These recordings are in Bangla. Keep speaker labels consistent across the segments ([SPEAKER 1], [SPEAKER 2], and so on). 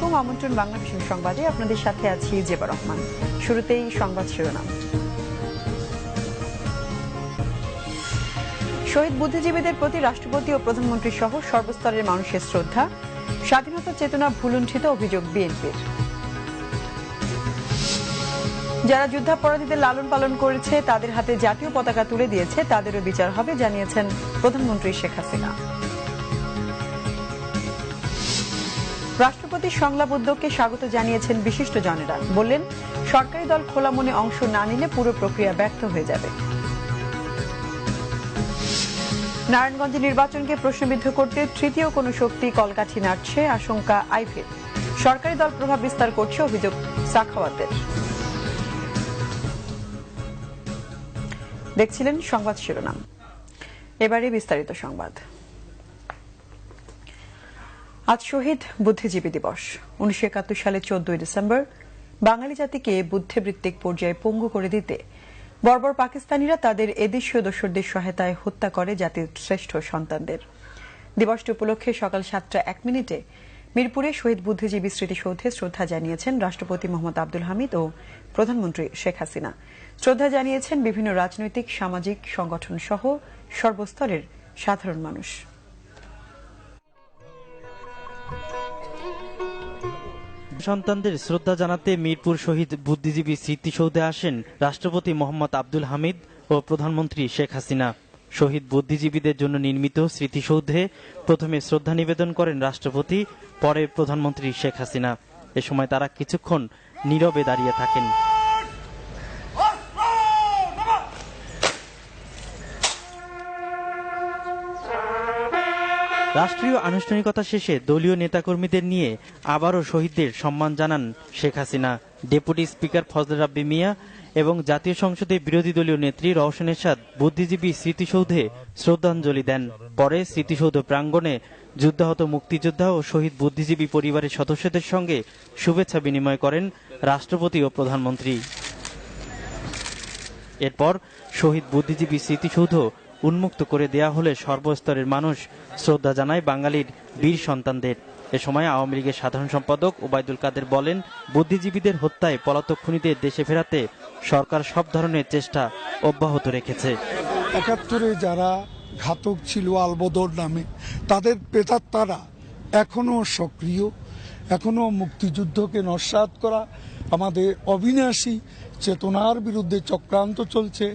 [SPEAKER 1] আলাইকুম, আমন্ত্রণ বাংলাদেশের সংবাদে আপনাদের সাথে আছি জেবা রহমান। শুরুতেই সংবাদ শিরোনাম। শহীদ বুদ্ধিজীবীদের প্রতি রাষ্ট্রপতি ও প্রধানমন্ত্রী সহ সর্বস্তরের মানুষের শ্রদ্ধা, স্বাধীনতা চেতনা ভুলুণ্ঠিত অভিযোগ বিএনপির। যারা যুদ্ধাপরাধীদের লালন পালন করেছে তাদের হাতে জাতীয় পতাকা তুলে দিয়েছে, তাদেরও বিচার হবে জানিয়েছেন প্রধানমন্ত্রী শেখ হাসিনা। রাষ্ট্রপতির সংলাপ উদ্যোগকে স্বাগত জানিয়েছেন বিশিষ্ট জনেরা, বললেন সরকারি দল খোলা মনে অংশ না নিলে পুরো প্রক্রিয়া ব্যর্থ হয়ে যাবে। নারায়ণগঞ্জে নির্বাচনকে প্রশ্নবিদ্ধ করতে তৃতীয় কোনো শক্তি কলকাঠি নাড়ছে, আশঙ্কা আইভীর। সরকারি দল প্রভাব বিস্তার করছে, অভিযোগ সাখাওয়াতের। দেখছিলেন সংবাদ শিরোনাম, এবারে বিস্তারিত সংবাদ। আজ শহীদ বুদ্ধিজীবী দিবস। 1971 সালে 14 ডিসেম্বর বাঙালি জাতিকে বুদ্ধিবৃত্তিক পর্যায়ে পঙ্গু করে দিতে বর্বর পাকিস্তানিরা তাদের এদেশীয় দোসরদের সহায়তায় হত্যা করে জাতির শ্রেষ্ঠ সন্তানদের। দিবসটি উপলক্ষে সকাল 7:01 মিরপুরে শহীদ বুদ্ধিজীবী স্মৃতিসৌধে শ্রদ্ধা জানিয়েছেন রাষ্ট্রপতি মোহাম্মদ আব্দুল হামিদ ও প্রধানমন্ত্রী শেখ হাসিনা। শ্রদ্ধা জানিয়েছেন বিভিন্ন রাজনৈতিক সামাজিক সংগঠন সহ সর্বস্তরের সাধারণ মানুষ।
[SPEAKER 2] সন্তানদের শ্রদ্ধা জানাতে মিরপুর শহীদ বুদ্ধিজীবী স্মৃতিসৌধে আসেন রাষ্ট্রপতি মোহাম্মদ আব্দুল হামিদ ও প্রধানমন্ত্রী শেখ হাসিনা। শহীদ বুদ্ধিজীবীদের জন্য নির্মিত স্মৃতিসৌধে প্রথমে শ্রদ্ধা নিবেদন করেন রাষ্ট্রপতি, পরে প্রধানমন্ত্রী শেখ হাসিনা। এ সময় তারা কিছুক্ষণ নীরবে দাঁড়িয়ে থাকেন। রাষ্ট্রীয় আনুষ্ঠানিকতা শেষে দলীয় নেতাকর্মীদের নিয়ে আবারও শহীদদের সম্মান জানান শেখ হাসিনা। ডেপুটি স্পিকার ফজলে রাব্বি মিয়া এবং জাতীয় সংসদে বিরোধী দলীয় নেত্রী রওশন এরশাদ বুদ্ধিজীবী স্মৃতিসৌধে শ্রদ্ধাঞ্জলি দেন। পরে স্মৃতিসৌধ প্রাঙ্গণে যুদ্ধাহত মুক্তিযোদ্ধা ও শহীদ বুদ্ধিজীবী পরিবারের সদস্যদের সঙ্গে শুভেচ্ছা বিনিময় করেন রাষ্ট্রপতি ও প্রধানমন্ত্রী। এরপর শহীদ বুদ্ধিজীবী স্মৃতিসৌধ উন্মুক্ত করে দেয়া হলে সর্বস্তরের মানুষ শ্রদ্ধা জানায় বাঙালির বীর সন্তানদের। এ সময় আওয়ামী লীগের সাধারণ সম্পাদক ওবায়দুল কাদের বলেন, বুদ্ধিজীবীদের হত্যায় পলাতক খুনিদের দেশে ফেরাতে সরকার সব ধরনের চেষ্টা অব্যাহত রেখেছে।
[SPEAKER 3] ৭১-এ যারা ঘাতক ছিল আলবদর নামে, তাদের প্রেতাত্মারা এখনো সক্রিয়, এখনো মুক্তিযুদ্ধকে নস্যাৎ করা আমাদের অবিনাশী চেতনার বিরুদ্ধে চক্রান্ত চলছে।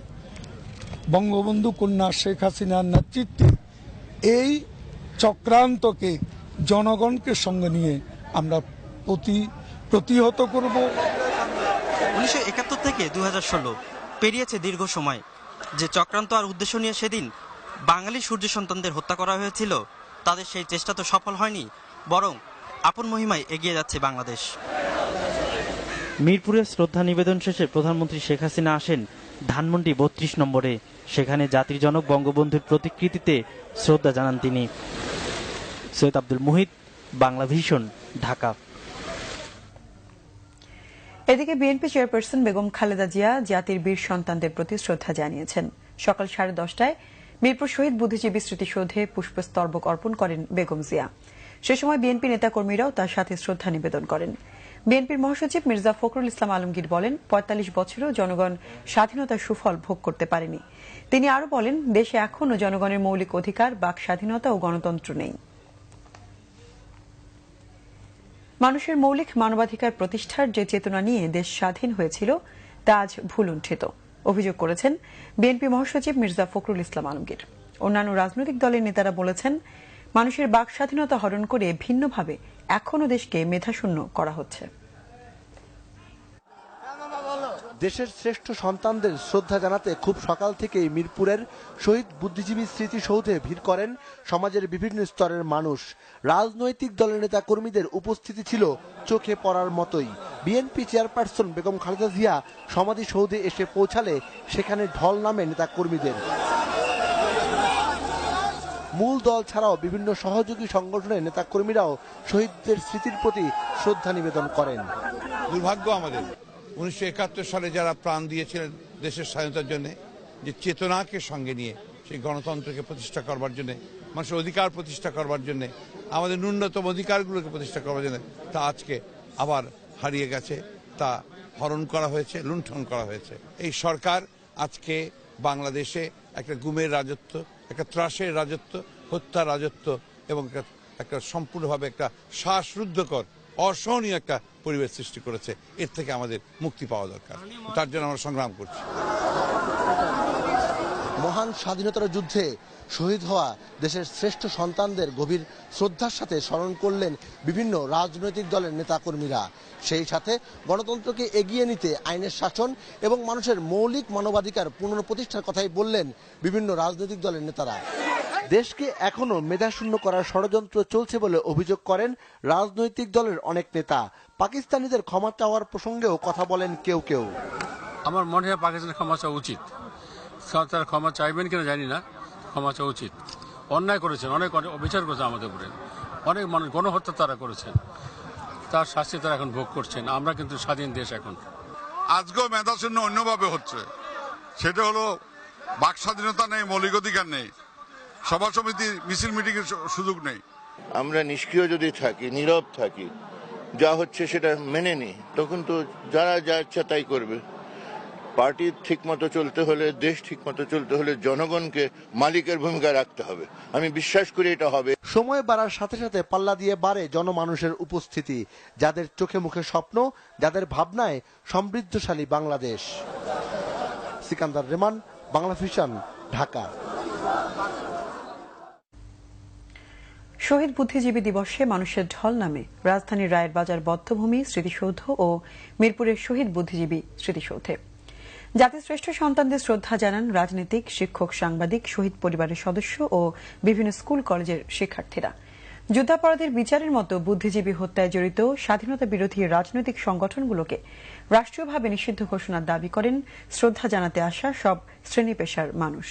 [SPEAKER 3] বঙ্গবন্ধু কন্যা শেখ হাসিনার নেতৃত্বে এই চক্রান্তকে জনগণকে সঙ্গে নিয়ে আমরা প্রতিহত করব।
[SPEAKER 4] 1971 থেকে 2016 পেরিয়েছে দীর্ঘ সময়। যে চক্রান্ত আর উদ্দেশ্য নিয়ে সেদিন বাঙালি সূর্য সন্তানদের হত্যা করা হয়েছিল, তাদের সেই চেষ্টা তো সফল হয়নি, বরং আপন মহিমায় এগিয়ে যাচ্ছে বাংলাদেশ।
[SPEAKER 2] মিরপুরে শ্রদ্ধা নিবেদন শেষে প্রধানমন্ত্রী শেখ হাসিনা আসেন ধানমন্ডি 32 নম্বরে। সেখানে জাতির জনক বঙ্গবন্ধুর প্রতিকৃতিতে শ্রদ্ধা জানান তিনি। সৈয়দ আব্দুল মুহিত, বাংলা ভিশন, ঢাকা।
[SPEAKER 1] এদিকে বিএনপি চেয়ারপারসন বেগম খালেদা জিয়া জাতির বীর সন্তানদের প্রতি শ্রদ্ধা জানিয়েছেন। সকাল 10:30 মিরপুর শহীদ বুদ্ধিজীবী স্মৃতিসৌধে পুষ্পস্তবক অর্পণ করেন বেগম জিয়া। সে সময় বিএনপি নেতাকর্মীরাও তার সাথে শ্রদ্ধা নিবেদন করেন। বিএনপির মহাসচিব মির্জা ফখরুল ইসলাম আলমগীর বলেন, ৪৫ বছরেও জনগণ স্বাধীনতার সুফল ভোগ করতে পারেনি। তিনি আরও বলেন, দেশে এখনও জনগণের মৌলিক অধিকার, বাক স্বাধীনতা ও গণতন্ত্র নেই। মানুষের মৌলিক মানবাধিকার প্রতিষ্ঠার যে চেতনা নিয়ে দেশ স্বাধীন হয়েছিল তা আজ ভুলুণ্ঠিত, অভিযোগ করেছেন বিএনপি মহাসচিব মির্জা ফখরুল ইসলাম আলমগীর। অন্যান্য রাজনৈতিক দলের নেতারা বলেছেন, মানুষের বাক স্বাধীনতা হরণ করে ভিন্নভাবে এখনও দেশকে মেধাশূন্য করা হচ্ছে।
[SPEAKER 5] দেশের শ্রেষ্ঠ সন্তানদের শ্রদ্ধা জানাতে খুব সকাল থেকেই মিরপুরের শহীদ বুদ্ধিজীবী স্মৃতিসৌধে ভিড় করেন সমাজের বিভিন্ন স্তরের মানুষ। রাজনৈতিক দলের নেতা কর্মীদের উপস্থিতি ছিল চোখে পড়ার মতোই। বিএনপি চেয়ারপারসন বেগম খালেদা জিয়া সমাধিসৌধে এসে পৌঁছালে সেখানে ঢল নামে নেতা কর্মীদের। মূল দল ছাড়াও বিভিন্ন সহযোগী সংগঠনের নেতাকর্মীরাও শহীদদের স্মৃতির প্রতি শ্রদ্ধা নিবেদন করেন।
[SPEAKER 6] দুর্ভাগ্য আমাদের 1971 সালে যারা প্রাণ দিয়েছিলেন দেশের স্বাধীনতার জন্য, যে চেতনাকে সঙ্গে নিয়ে সেই গণতন্ত্রকে প্রতিষ্ঠা করবার জন্য মানুষের অধিকার প্রতিষ্ঠা করবার জন্য, আমাদের ন্যূনতম অধিকারগুলোকে প্রতিষ্ঠা করবার জন্য, তা আজকে আবার হারিয়ে গেছে, তা হরণ করা হয়েছে, লুণ্ঠন করা হয়েছে। এই সরকার আজকে বাংলাদেশে একটা গুমের রাজত্ব, একটা ত্রাসের রাজত্ব, হত্যার রাজত্ব এবং একটা সম্পূর্ণভাবে একটা শ্বাসরুদ্ধকর অসহনীয় একটা পরিবেশ সৃষ্টি করেছে। এর থেকে আমাদের মুক্তি পাওয়া দরকার, তার জন্য আমরা সংগ্রাম করছি।
[SPEAKER 5] মহান স্বাধীনতার যুদ্ধে শহীদ হওয়া দেশের শ্রেষ্ঠ সন্তানদের গভীর শ্রদ্ধার সাথে স্মরণ করলেন বিভিন্ন রাজনৈতিক দলের নেতাকর্মীরা। সেই সাথে গণতন্ত্রকে এগিয়ে নিতে আইনের শাসন এবং মানুষের মৌলিক মানবাধিকার পুনঃপ্রতিষ্ঠার কথাই বললেন বিভিন্ন রাজনৈতিক দলের নেতারা। দেশকে এখনো মেধাশূন্য করার ষড়যন্ত্র চলছে বলে অভিযোগ করেন রাজনৈতিক দলের অনেক নেতা। পাকিস্তানিদের ক্ষমা চাওয়ার প্রসঙ্গেও কথা বলেন কেউ কেউ।
[SPEAKER 7] আমার মনে হয় পাকিস্তানের ক্ষমা চাওয়া উচিত। তারা ক্ষমা চাইবেন কিনা জানি না, ক্ষমা চাওয়া উচিত। অন্যায় করেছেন, অনেক অবিচার করেছেন আমাদের উপরে, অনেক মানুষ গণহত্যা তারা করেছেন, তার শাস্তি তারা এখন ভোগ করছেন। আমরা কিন্তু স্বাধীন দেশ এখন।
[SPEAKER 8] আজকেও মেধাশূন্য অন্যভাবে হচ্ছে, সেটা হলো বাক স্বাধীনতা নেই, মৌলিক অধিকার নেই, সভা সমিতি মিছিল মিটিং এর সুযোগ নেই।
[SPEAKER 9] আমরা নিষ্ক্রিয় যদি থাকি, নীরব থাকি, যা হচ্ছে সেটা মেনে নিই, তখন তো যারা যা ইচ্ছা তাই করবে। পার্টি ঠিক মতো চলতে হলে, দেশ ঠিক মতো চলতে হলে জনগণকে মালিকের ভূমিকা রাখতে হবে। আমি বিশ্বাস করি এটা হবে।
[SPEAKER 5] সময় বাড়ার সাথে সাথে পাল্লা দিয়ে বাড়ে জনমানুষের উপস্থিতি, যাদের চোখে মুখে স্বপ্ন, যাদের ভাবনায় সমৃদ্ধশালী বাংলাদেশ। সিকান্দার রেমান, বাংলা ভিশন, ঢাকা।
[SPEAKER 1] শহীদ বুদ্ধিজীবী দিবসে মানুষের ঢল নামে রাজধানীর রায়ের বাজার বধ্যভূমি স্মৃতিসৌধ ও মিরপুরের শহীদ বুদ্ধিজীবী স্মৃতিসৌধে জাতির শ্রেষ্ঠ সন্তানদের শ্রদ্ধা জানান রাজনীতিক, শিক্ষক, সাংবাদিক, শহীদ পরিবারের সদস্য ও বিভিন্ন স্কুল কলেজের শিক্ষার্থীরা। যুদ্ধাপরাধীর বিচারের মতো বুদ্ধিজীবী হত্যায় জড়িত স্বাধীনতা বিরোধী রাজনৈতিক সংগঠনগুলোকে রাষ্ট্রীয়ভাবে নিষিদ্ধ ঘোষণার দাবি করেন শ্রদ্ধা জানাতে আসা সব শ্রেণী পেশার মানুষ।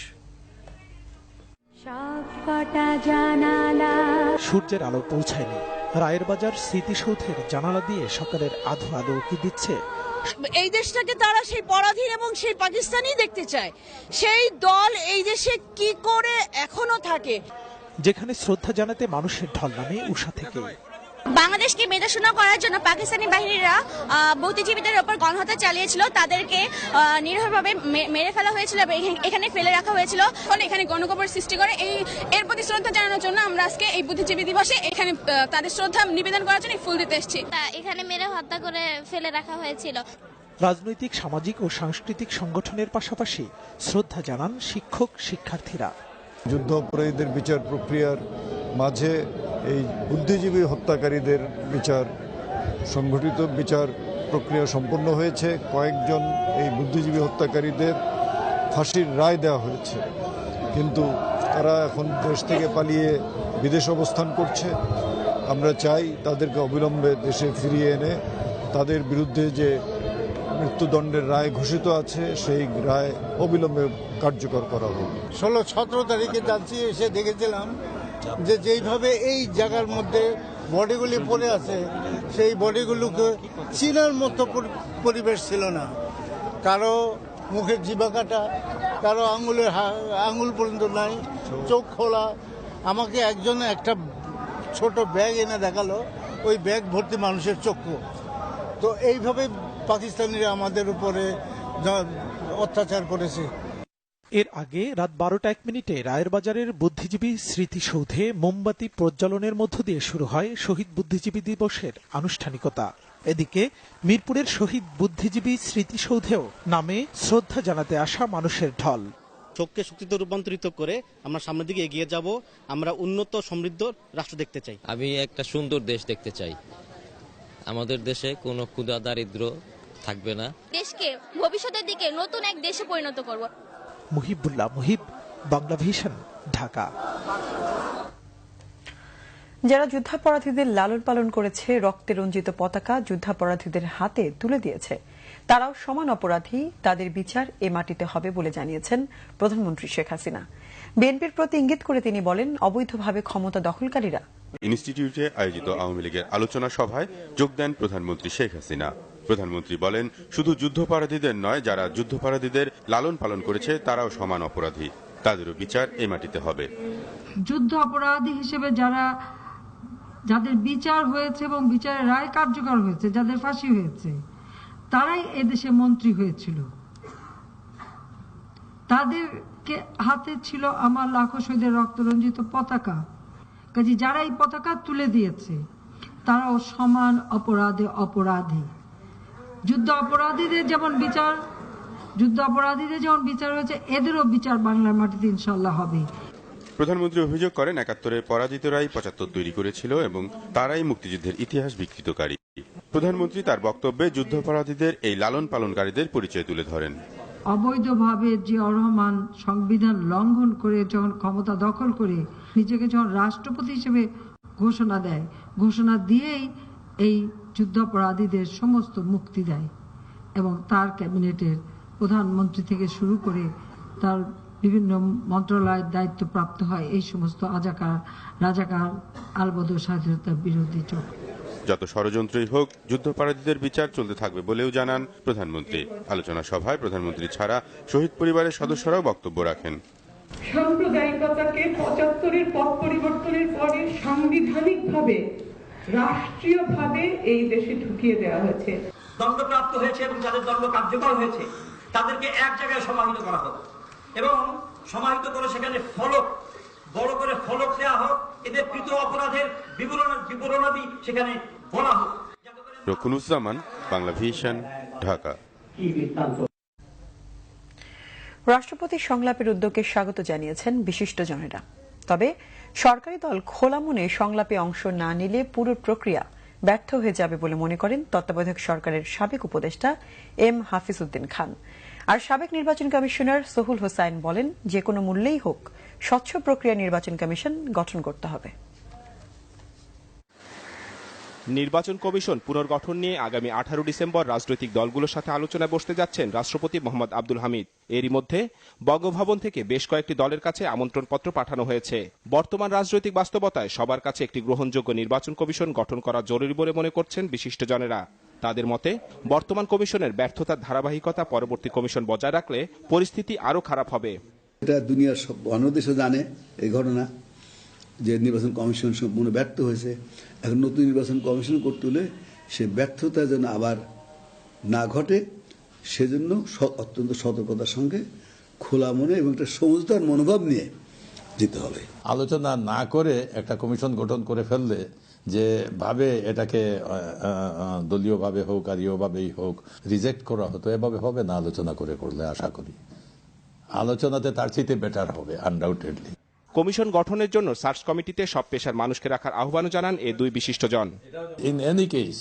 [SPEAKER 10] সূর্যের আলো পৌঁছায়নি, রায়ের বাজার স্মৃতিসৌধের জানালা দিয়ে সকালের আধো আলো উঁকি দিচ্ছে।
[SPEAKER 11] এই দেশটাকে তারা সেই পরাধীন এবং সেই পাকিস্তানি দেখতে চায়। সেই দল এই দেশে কি করে এখনো থাকে।
[SPEAKER 10] যেখানে শ্রদ্ধা জানাতে মানুষের ঢল নামে উষা থেকে।
[SPEAKER 12] বাংলাদেশকে মেধাশূন্য করার জন্য পাকিস্তানি বাহিনীরা বুদ্ধিজীবীদের উপর গণহত্যা চালিয়েছিল, তাদেরকে নির্ভরভাবে মেরে ফেলা হয়েছিল এবং এখানে ফেলে রাখা হয়েছিল।
[SPEAKER 11] এখানে গণকবর সৃষ্টি করে এর প্রতি শ্রদ্ধা জানানোর জন্য আমরা আজকে এই বুদ্ধিজীবী দিবসে এখানে তাদের শ্রদ্ধা নিবেদন করার জন্য ফুল দিতে এসেছি।
[SPEAKER 12] এখানে মেরে হত্যা করে ফেলে রাখা হয়েছিল।
[SPEAKER 10] রাজনৈতিক, সামাজিক ও সাংস্কৃতিক সংগঠনের পাশাপাশি শ্রদ্ধা জানান শিক্ষক, শিক্ষার্থীরা।
[SPEAKER 13] যুদ্ধাপরাধীদের বিচার প্রক্রিয়ার মাঝে এই বুদ্ধিজীবী হত্যাকারীদের বিচার, সংগঠিত বিচার প্রক্রিয়া সম্পন্ন হয়েছে। কয়েকজন এই বুদ্ধিজীবী হত্যাকারীদের ফাঁসির রায় দেওয়া হয়েছে, কিন্তু তারা এখন দেশ থেকে পালিয়ে বিদেশ অবস্থান করছে। আমরা চাই তাদেরকে অবিলম্বে দেশে ফিরিয়ে এনে তাদের বিরুদ্ধে যে মৃত্যুদণ্ডের রায় ঘোষিত আছে সেই রায় অবিলম্বে কার্যকর করা হোক।
[SPEAKER 3] 16-17 তারিখে যাচ্ছি, এসে দেখেছিলাম যে যেইভাবে এই জায়গার মধ্যে বডিগুলি পড়ে আছে, সেই বডিগুলোকে চিনার মতো পরিবেশ ছিল না। কারো মুখের জিভা কাটা, কারো আঙুল পর্যন্ত নাই, চোখ খোলা। আমাকে একজন একটা ছোট ব্যাগ এনে দেখালো, ওই ব্যাগ ভর্তি মানুষের চক্ষু। তো এইভাবে পাকিস্তানিরা আমাদের উপরে অত্যাচার করেছে।
[SPEAKER 10] এর আগে রাত 12:01 রায়ের বাজারের বুদ্ধিজীবী স্মৃতিসৌধে মোমবাতি প্রজ্বলনের মধ্য দিয়ে শুরু হয় শহীদ বুদ্ধিজীবী দিবসের আনুষ্ঠানিকতা। এদিকে মিরপুরের শহীদ বুদ্ধিজীবী স্মৃতিসৌধেও নামে শ্রদ্ধা জানাতে আসা মানুষের ঢল।
[SPEAKER 14] শোককে শক্তিতে রূপান্তরিত করে আমরা সামনের দিকে এগিয়ে যাব। আমরা উন্নত সমৃদ্ধ রাষ্ট্র দেখতে চাই।
[SPEAKER 15] আমি একটা সুন্দর দেশ দেখতে চাই। আমাদের দেশে কোনো ক্ষুধা দারিদ্র থাকবে না।
[SPEAKER 12] দেশকে ভবিষ্যতের দিকে নতুন এক দেশে পরিণত করব।
[SPEAKER 10] মুহিবুল্লাহ মুহিব, বাংলা ভিশন, ঢাকা।
[SPEAKER 1] যারা যুদ্ধাপরাধীদের লালন পালন করেছে, রক্তে রঞ্জিত পতাকা যুদ্ধাপরাধীদের হাতে তুলে দিয়েছে, তারাও সমান অপরাধী। তাদের বিচার এ মাটিতে হবে বলে জানিয়েছেন প্রধানমন্ত্রী শেখ হাসিনা। বিএনপির প্রতি ইঙ্গিত করে তিনি বলেন, অবৈধভাবে ক্ষমতা দখলকারীরা।
[SPEAKER 16] ইনস্টিটিউটে আয়োজিত আওয়ামী লীগের আলোচনা সভায় যোগ দেন প্রধানমন্ত্রী শেখ হাসিনা। প্রধানমন্ত্রী বলেন, শুধু যুদ্ধাপরাধীদের নয়, যারা যুদ্ধাপরাধীদের লালন পালন করেছে তারাও সমান অপরাধী। তাদেরও বিচার এই মাটিতে হবে।
[SPEAKER 17] যুদ্ধ অপরাধী হিসেবে যাদের বিচার হয়েছে এবং বিচারের রায় কার্যকর হয়েছে, যাদের ফাঁসি হয়েছে, তারাই এদেশে মন্ত্রী হয়েছিল। তাদেরকে হাতে ছিল আমার লাখো শহীদের রক্তরঞ্জিত পতাকা। কাজে যারা এই পতাকা তুলে দিয়েছে তারাও সমান অপরাধে অপরাধী। যুদ্ধ অপরাধীদের যেমন বিচার হয়েছে, এদেরও বিচার বাংলার মাটিতে ইনশাল্লাহ হবে।
[SPEAKER 16] প্রধানমন্ত্রী অভিযোগ করেন ৭১-এর পরাজিতরাই ৭৫ তৈরি করেছিল এবং তারাই মুক্তিযুদ্ধের ইতিহাস বিকৃতকারী। প্রধানমন্ত্রী তার বক্তব্যে যুদ্ধাপরাধীদের এই লালন পালনকারীদের পরিচয় তুলে ধরেন।
[SPEAKER 17] অবৈধভাবে জিয়াউর রহমান সংবিধান লঙ্ঘন করে যখন ক্ষমতা দখল করে নিজেকে যখন রাষ্ট্রপতি হিসেবে ঘোষণা দিয়েই এই যুদ্ধাপরাধীদের সমস্ত মুক্তি দেয় এবং তার ক্যাবিনেটের প্রধানমন্ত্রী থেকে শুরু করে তার বিভিন্ন মন্ত্রণালয়ের দায়িত্বপ্রাপ্ত হয় এই সমস্ত রাজাকার আলবদর স্বাধীনতা বিরোধী চক্র।
[SPEAKER 16] যত ষড়যন্ত্রই হোক, যুদ্ধাপরাধীদের বিচার চলতে থাকবে বলেও জানান প্রধানমন্ত্রী। আলোচনা সভায় প্রধানমন্ত্রী ছাড়া শহীদ পরিবারের সদস্যরাও বক্তব্য রাখেন।
[SPEAKER 18] সাম্প্রদায়িকতাকে ৭৫-এর পট পরিবর্তনের পরে সাংবিধানিকভাবে রাষ্ট্রীয়ভাবে এই দেশে ঢুকিয়ে দেওয়া হয়েছে।
[SPEAKER 19] দণ্ডপ্রাপ্ত হয়েছে এবং যাদের দণ্ড কার্যকর হয়েছে তাদেরকে এক জায়গায় সমাহিত করা হোক এবং সমাহিত করে সেখানে বড় করে ফলক দেওয়া হোক, এদের কৃত অপরাধের বিবরণাদি সেখানে বলা হোক।
[SPEAKER 16] রকুনুজ্জামান, বাংলা ভিশন, ঢাকা।
[SPEAKER 1] রাষ্ট্রপতির সংলাপের উদ্যোগকে স্বাগত জানিয়েছেন বিশিষ্টজনেরা। তবে সরকারি দল খোলা মনে সংলাপে অংশ না নিলে পুরো প্রক্রিয়া ব্যর্থ হয়ে যাবে বলে মনে করেন তত্ত্বাবধায়ক সরকারের সাবেক উপদেষ্টা এম হাফিজ উদ্দিন খান। আর সাবেক নির্বাচন কমিশনার সোহুল হোসাইন বলেন, যে কোনো মূল্যেই হোক স্বচ্ছ প্রক্রিয়া নির্বাচন কমিশন গঠন করতে হবে।
[SPEAKER 20] নির্বাচন কমিশন পুনর্গঠন নিয়ে আগামী 18 ডিসেম্বর রাজনৈতিক দলগুলোর সাথে আলোচনায় বসতে যাচ্ছেন রাষ্ট্রপতি মোহাম্মদ আব্দুল হামিদ। এরই মধ্যে বঙ্গভবন থেকে বেশ কয়েকটি দলের কাছে আমন্ত্রণপত্র পাঠানো হয়েছে। বর্তমান রাজনৈতিক বাস্তবতায় সবার কাছে একটি গ্রহণযোগ্য নির্বাচন কমিশন গঠন করা জরুরি বলে মনে করছেন বিশিষ্টজনেরা। তাদের মতে বর্তমান কমিশনের ব্যর্থতার ধারাবাহিকতা পরবর্তী কমিশন বজায় রাখলে পরিস্থিতি আরও খারাপ হবে।
[SPEAKER 21] এটা দুনিয়ার সব অন্য দেশও জানে এই ঘটনা, যে নির্বাচন কমিশন সম্পূর্ণ ব্যর্থ হয়েছে। এখন নতুন নির্বাচন কমিশন করতে হলে সে ব্যর্থতা যেন আবার না ঘটে, সেজন্য অত্যন্ত সতর্কতার সঙ্গে খোলা মনে এবং একটা সমঝদার মনোভাব নিয়ে যেতে হবে।
[SPEAKER 22] আলোচনা না করে একটা কমিশন গঠন করে ফেললে, যে ভাবে এটাকে দলীয়ভাবে হোক আর ইয়েভাবেই হোক রিজেক্ট করা হতো, এভাবে হবে না। আলোচনা করে করলে আশা করি আলোচনাতে তার চেয়ে বেটার হবে আনডাউটেডলি।
[SPEAKER 20] কমিশন গঠনের জন্য সার্চ কমিটিতে সব পেশার মানুষকে রাখার আহ্বানও জানান এই দুই বিশিষ্টজন।
[SPEAKER 22] ইন এনি কেস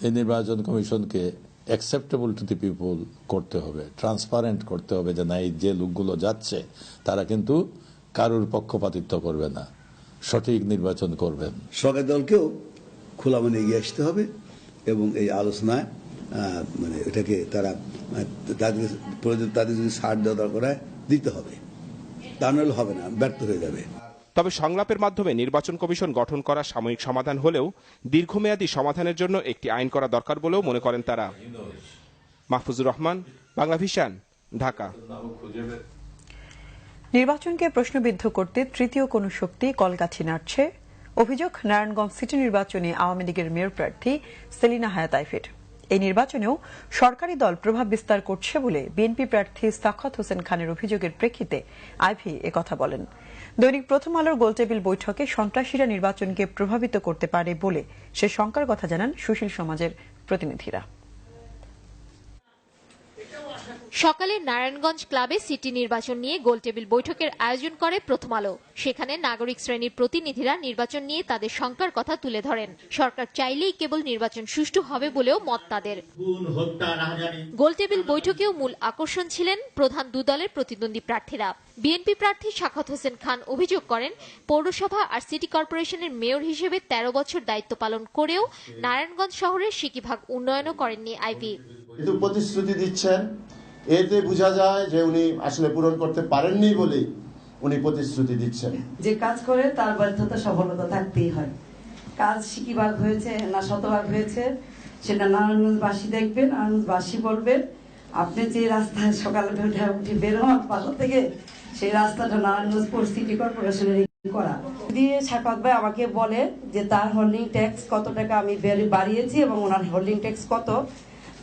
[SPEAKER 22] এই নির্বাচন কমিশনকে অ্যাকসেপ্টেবল টু দি পিপল করতে হবে, ট্রান্সপারেন্ট করতে হবে, যে না এই যে লোকগুলো যাচ্ছে তারা কিন্তু কারোর পক্ষপাতিত্ব করবে না, সঠিক নির্বাচন করবেন।
[SPEAKER 21] সরকারি দলকেও খোলা মনে এগিয়ে আসতে হবে এবং এই আলোচনায় মানে এটাকে তাদের যদি ছাড় দেওয়া দরকার হয় দিতে হবে, তা নাহলে হবে না, ব্যর্থ হয়ে যাবে।
[SPEAKER 20] তবে সংলাপের মাধ্যমে নির্বাচন কমিশন গঠন করা সাময়িক সমাধান হলেও দীর্ঘমেয়াদী সমাধানের জন্য একটি আইন করা দরকার বলেও মনে করেন তারা। মাহফুজুর রহমান, বাংলা ভিশন, ঢাকা।
[SPEAKER 1] নির্বাচনকে প্রশ্নবিদ্ধ করতে তৃতীয় কোন শক্তি কলকাঠি নাড়ছে, অভিযোগ নারায়ণগঞ্জ সিটি নির্বাচনে আওয়ামী লীগের মেয়র প্রার্থী সেলিনা হায়াত আইফির। এই নির্বাচনেও সরকারি দল প্রভাব বিস্তার করছে বলে বিএনপি প্রার্থী সাখাওয়াত হোসেন খানের অভিযোগের প্রেক্ষিতে আইভি একথা বলেন। দৈনিক প্রথম আলোর গোলটেবিল বৈঠকে সন্ত্রাসীরা নির্বাচনকে প্রভাবিত করতে পারে বলে সে শঙ্কার কথা জানান সুশীল সমাজের প্রতিনিধিরা।
[SPEAKER 23] সকালে নারায়ণগঞ্জ ক্লাবে সিটি নির্বাচন নিয়ে গোলটেবিল বৈঠকের আয়োজন করে প্রথম আলো। সেখানে নাগরিক শ্রেণীর প্রতিনিধিরা নির্বাচন নিয়ে তাদের শঙ্কার কথা তুলে ধরেন। সরকার চাইলেই কেবল নির্বাচন সুষ্ঠু হবে বলেও মত তাদের। গোলটেবিল বৈঠকেও মূল আকর্ষণ ছিলেন প্রধান দু দলের প্রতিদ্বন্দ্বী প্রার্থীরা। বিএনপি প্রার্থী সাখাওয়াত হোসেন খান অভিযোগ করেন, পৌরসভা আর সিটি কর্পোরেশনের মেয়র হিসেবে 13 বছর দায়িত্ব পালন করেও নারায়ণগঞ্জ শহরের সিকিভাগ উন্নয়নও করেননি আইভি।
[SPEAKER 24] প্রতিশ্রুতি দিচ্ছেন, এতে বোঝা যায় যে উনি আসলে পূরণ করতে পারেননি বলে উনি প্রতিশ্রুতি দিচ্ছেন।
[SPEAKER 25] যে কাজ করে তার ব্যর্থতা সফলতা থাকতেই হয়। কাজ সিকিভাগ হয়েছে না শতভাগ হয়েছে সেটা নারায়ণগঞ্জবাসী দেখবেন, নারায়ণগঞ্জবাসী বলবেন। আপনি যে রাস্তায় সকালে উঠে বের হন বাসা থেকে, সেই রাস্তাটা নারায়ণগঞ্জ পোর্ট সিটি কর্পোরেশনের করা দিয়ে সাকাত ভাই আমাকে বলে যে তার হোল্ডিং ট্যাক্স কত টাকা আমি বাড়িয়েছি এবং ওনার হোল্ডিং ট্যাক্স কত,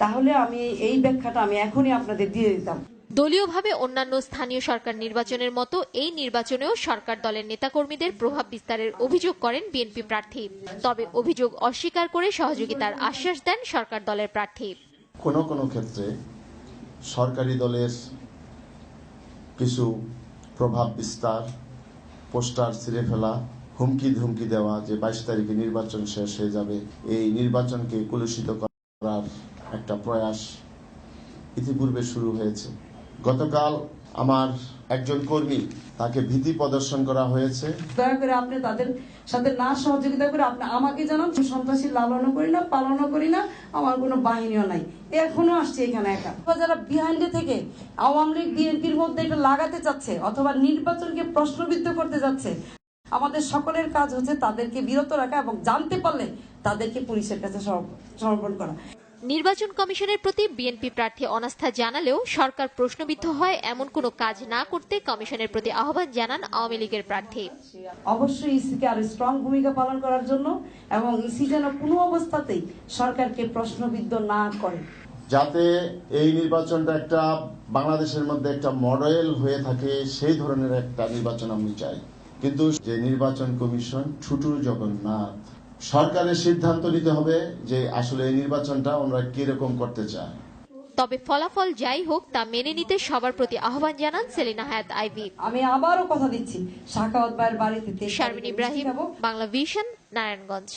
[SPEAKER 25] তাহলে আমি এই ব্যাখ্যাটা আমি এখনই আপনাদের দিয়ে দিতাম।
[SPEAKER 23] দলীয়ভাবে অন্যান্য স্থানীয় সরকার নির্বাচনের মতো এই নির্বাচনেও সরকার দলের নেতাকর্মীদের প্রভাব বিস্তারের অভিযোগ করেন বিএনপি প্রার্থী। তবে অভিযোগ অস্বীকার করে সহযোগিতার আশ্বাস দেন সরকার দলের প্রার্থী।
[SPEAKER 24] কোনো কোনো ক্ষেত্রে সরকারি দলের কিছু প্রভাব বিস্তার, পোস্টার ছিঁড়ে ফেলা, হুমকি ধুমকি দেওয়া যে 22 তারিখে নির্বাচন শেষ হয়ে যাবে, এই নির্বাচনকে কলুষিত করার একটা প্রয়াস ইতিপূর্বে শুরু হয়েছে। গতকাল আমার একজন কর্মী, তাকে ভীতি প্রদর্শন করা হয়েছে।
[SPEAKER 25] দয়া করে আপনি তাদের সাথে না সহযোগিতা করে আপনি আমাকে জানান। সন্ত্রাসী লালনও করি না, পালনও করি না, আমার কোনো বাহিনীও নাই, এখনো আসছে এখানে একা। যারা বিহাইন্ডে থেকে আওয়ামী লীগ বিএনপির মধ্যে এটা লাগাতে চাচ্ছে অথবা নির্বাচনকে প্রশ্নবিদ্ধ করতে যাচ্ছে, আমাদের সকলের কাজ হচ্ছে তাদেরকে বিরত রাখা এবং জানতে পারলে তাদেরকে পুলিশের কাছে সমর্পণ করা।
[SPEAKER 23] নির্বাচন কমিশনের প্রতি বিএনপি প্রার্থী অনাস্থা জানালেও সরকার প্রশ্নবিদ্ধ হয় এমন কোনো কাজ না করতে কমিশনের প্রতি আহ্বান জানান আওয়ামী লীগের প্রার্থী।
[SPEAKER 25] অবশ্যই ইসিকে আরো স্ট্রং ভূমিকা পালন করার জন্য এবং ইসি যেন কোনো অবস্থাতেই সরকারকে প্রশ্নবিদ্ধ না করে,
[SPEAKER 24] যাতে এই নির্বাচনটা একটা বাংলাদেশের মধ্যে একটা মডেল হয়ে থাকে, সেই ধরনের একটা নির্বাচন আমি চাই। কিন্তু যে নির্বাচন কমিশন ছুটু জগন্নাথ, সরকারের সিদ্ধান্ত নিতে হবে যে আসলে এই নির্বাচনটা আমরা কিরকম করতে চাই।
[SPEAKER 23] তবে ফলাফল যাই হোক তা মেনে নিতে সবার প্রতি আহ্বান জানান সেলিনা হায়াত আইভি।
[SPEAKER 25] আমি আবারও কথা দিচ্ছি, সাখাওয়াত ভাইয়ের বাড়িতে
[SPEAKER 23] শারমিন ইব্রাহিম, বাংলা ভিশন, নারায়ণগঞ্জ।